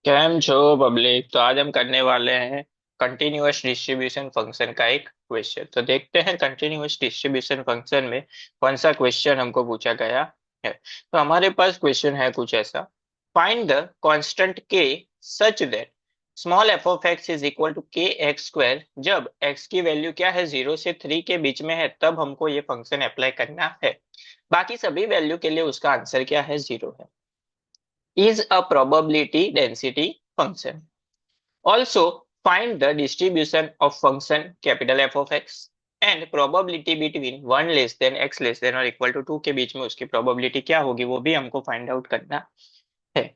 Cam छो public. तो आज हम करने वाले हैं कंटिन्यूअस डिस्ट्रीब्यूशन फंक्शन का एक क्वेश्चन। तो देखते हैं कंटिन्यूअस डिस्ट्रीब्यूशन फंक्शन में कौन सा क्वेश्चन हमको पूछा गया है। तो हमारे पास क्वेश्चन है कुछ ऐसा। Find the constant k such that small f of x is equal to k x square. जब एक्स की वैल्यू क्या है, 0 से 3 के बीच में है, तब हमको ये फंक्शन अप्लाई करना है। बाकी सभी वैल्यू के लिए उसका आंसर क्या है, 0 है। Is a probability density function. Also, find the distribution of function capital F of x and probability between 1 less than x less than or equal to 2 के बीच में उसकी probability क्या होगी, वो भी हमको फाइंड आउट करना है।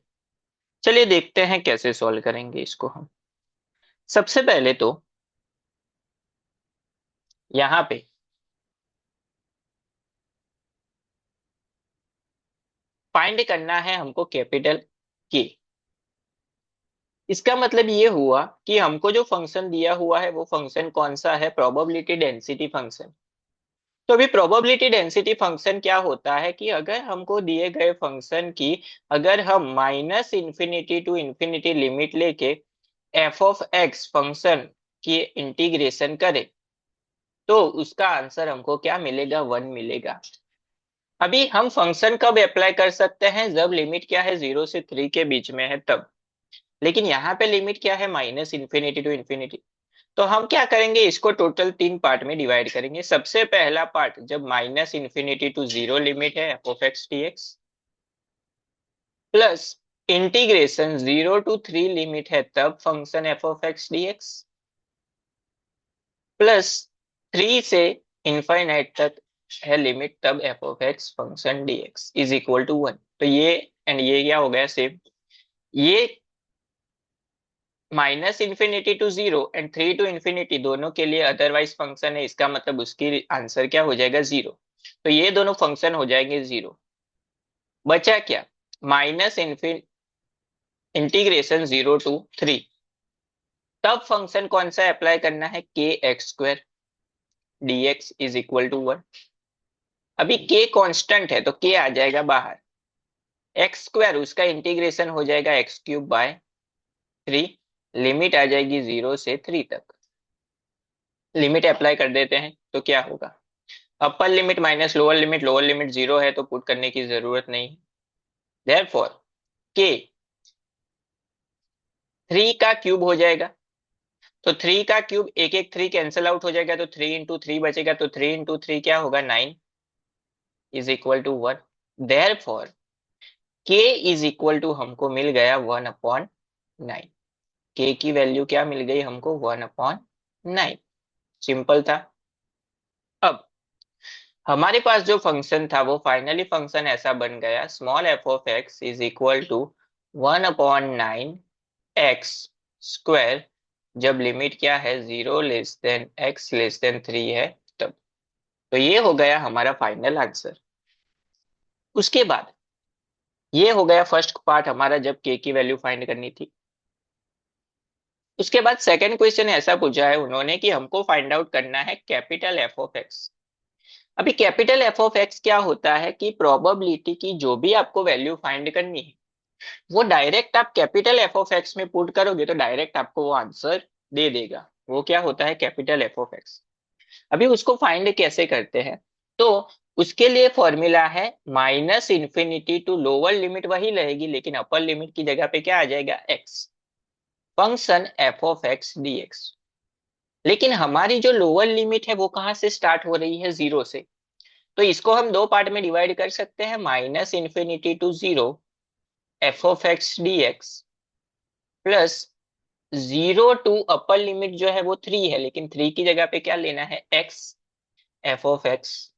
चलिए देखते हैं कैसे सॉल्व करेंगे इसको हम। सबसे पहले तो यहाँ पे फाइंड करना है हमको कैपिटल के। इसका मतलब ये हुआ कि हमको जो फंक्शन दिया हुआ है वो फंक्शन कौन सा है, प्रोबेबिलिटी डेंसिटी फंक्शन। तो अभी प्रोबेबिलिटी डेंसिटी फंक्शन क्या होता है कि अगर हमको दिए गए फंक्शन की अगर हम minus infinity to infinity limit लेके एफ ऑफ एक्स फंक्शन की इंटीग्रेशन करें तो उसका आंसर हमको क्या मिलेगा, 1 मिलेगा। अभी हम फंक्शन कब अप्लाई कर सकते हैं, जब लिमिट क्या है, 0 से 3 के बीच में है तब। लेकिन यहाँ पे लिमिट क्या है, माइनस इंफिनिटी टू इंफिनिटी। तो हम क्या करेंगे, इसको टोटल 3 पार्ट में डिवाइड करेंगे। सबसे पहला पार्ट जब माइनस इंफिनिटी टू 0 लिमिट है f of x d x, plus integration 0 to 3 limit है तब function f of x d x, plus 3 से इनफाइनाइट तक है लिमिट तब f of x function d x is equal to 1। तो ये and ये क्या हो गया, सेम। ये minus infinity to 0 and 3 to infinity दोनों के लिए अदरवाइज फंक्शन है, इसका मतलब उसकी आंसर क्या हो जाएगा, 0। तो ये दोनों फंक्शन हो जाएंगे 0। बचा क्या, माइनस इंटीग्रेशन 0 to 3, तब फंक्शन कौन सा अप्लाई करना है, k x square d x is equal to 1। अभी के कांस्टेंट है तो के आ जाएगा बाहर, एक्स स्क्वायर उसका इंटीग्रेशन हो जाएगा x³ बाय 3, लिमिट आ जाएगी 0 से 3 तक। लिमिट अप्लाई कर देते हैं तो क्या होगा, upper limit minus lower limit 0 है तो पुट करने की जरूरत नहीं। देयरफॉर के 3 का क्यूब हो जाएगा। तो 3 का क्यूब, एक एक 3 कैंसिल आउट हो जाएगा तो 3 into 3 बचेगा। तो 3 into 3 क्या होगा, 9 इज इक्वल टू 1। देयरफॉर के इज इक्वल टू हमको मिल गया 1/9। के की वैल्यू क्या मिल गई हमको, 1/9। सिंपल था। अब हमारे पास जो फंक्शन था वो फाइनली फंक्शन ऐसा बन गया, small f of x is equal to 1/9 x square, जब लिमिट क्या है, 0 < x < 3 है तब। तो ये हो गया हमारा फाइनल आंसर। उसके बाद ये हो गया फर्स्ट पार्ट हमारा, जब के की वैल्यू फाइंड करनी थी। उसके बाद सेकंड क्वेश्चन ऐसा पूछा है उन्होंने कि हमको फाइंड आउट करना है कैपिटल एफ ऑफ एक्स। अभी कैपिटल एफ ऑफ एक्स क्या होता है कि प्रोबेबिलिटी की जो भी आपको वैल्यू फाइंड करनी है वो डायरेक्ट आप कैपिटल एफ ऑफ एक्स में पुट करोगे तो डायरेक्ट आपको वो आंसर दे देगा। वो क्या होता है, कैपिटल एफ ऑफ एक्स। अभी उसको फाइंड कैसे करते हैं, तो उसके लिए फॉर्मूला है minus infinity to lower limit वही रहेगी, लेकिन अपर लिमिट की जगह पे क्या आ जाएगा, x, function f of x d x. लेकिन हमारी जो लोअर लिमिट है वो कहाँ से स्टार्ट हो रही है, 0 से। तो इसको हम 2 पार्ट में डिवाइड कर सकते हैं, minus infinity to 0 f of x d x, plus 0 to upper limit जो है वो 3 है, लेकिन 3 की जगह पे क्या लेना है, x, f of x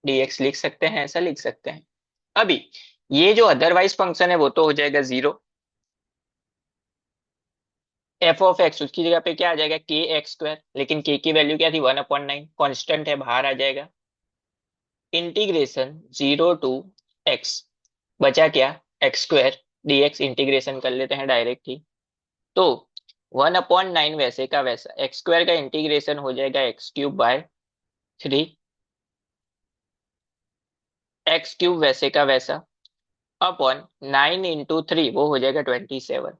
d x लिख सकते हैं, ऐसा लिख सकते हैं। अभी ये जो अदरवाइज फंक्शन है वो तो हो जाएगा 0, एफ ऑफ एक्स उसकी जगह पे क्या आ जाएगा, के एक्स स्क्वायर, लेकिन के की वैल्यू क्या थी, 1/9, कॉन्स्टेंट है बाहर आ जाएगा। इंटीग्रेशन 0 to x, बचा क्या, एक्स स्क्वायर डीएक्स, इंटीग्रेशन कर लेते हैं डायरेक्ट ही। तो 1/9 वैसे का वैसा, एक्स स्क्वायर का इंटीग्रेशन हो जाएगा x³ बाय 3, x³ वैसे का वैसा, अपॉन 9 into 3 वो हो जाएगा 27।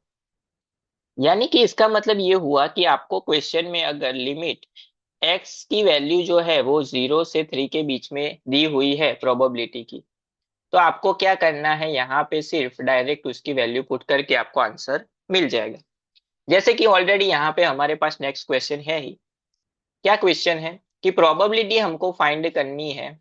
यानी कि इसका मतलब ये हुआ कि आपको क्वेश्चन में अगर लिमिट एक्स की वैल्यू जो है वो 0 से 3 के बीच में दी हुई है प्रोबेबिलिटी की, तो आपको क्या करना है, यहाँ पे सिर्फ डायरेक्ट उसकी वैल्यू पुट करके आपको आंसर मिल जाएगा। जैसे कि ऑलरेडी यहाँ पे हमारे पास नेक्स्ट क्वेश्चन है ही। क्या क्वेश्चन है कि प्रोबेबिलिटी हमको फाइंड करनी है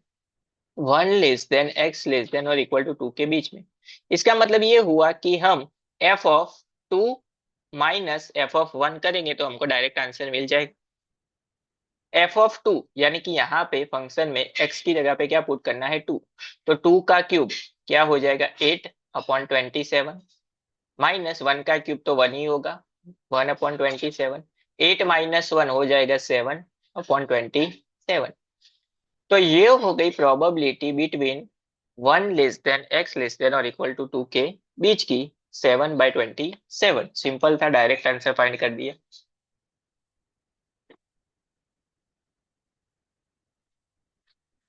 1 < x < or = 2 के बीच में। इसका मतलब ये हुआ कि हम f(2) माइनस f(1) करेंगे तो हमको डायरेक्ट आंसर मिल जाएगा। f(2) यानी कि यहाँ पे फंक्शन में x की जगह पे क्या पुट करना है, 2। तो 2 का क्यूब क्या हो जाएगा, 8/27, माइनस 1 का क्यूब तो 1 ही होगा, 1/27। 8 - 1 हो जाएगा 7/27। तो ये हो गई प्रोबेबिलिटी बिटवीन 1 < x < or = 2 के बीच की, 7/27। सिंपल था, डायरेक्ट आंसर फाइंड कर दिया।